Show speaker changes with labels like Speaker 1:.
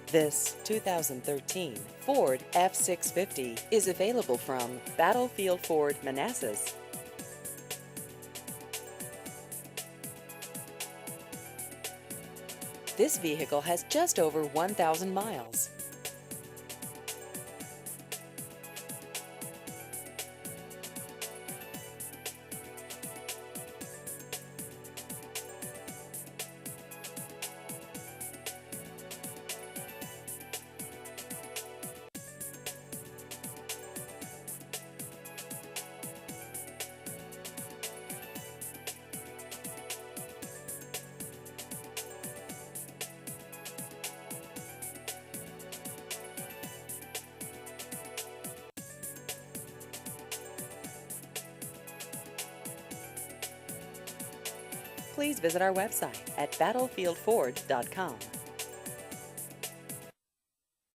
Speaker 1: This 2013 Ford F-650 is available from Battlefield Ford Manassas. This vehicle has just over 1,000 miles. Please visit our website at battlefieldford.com.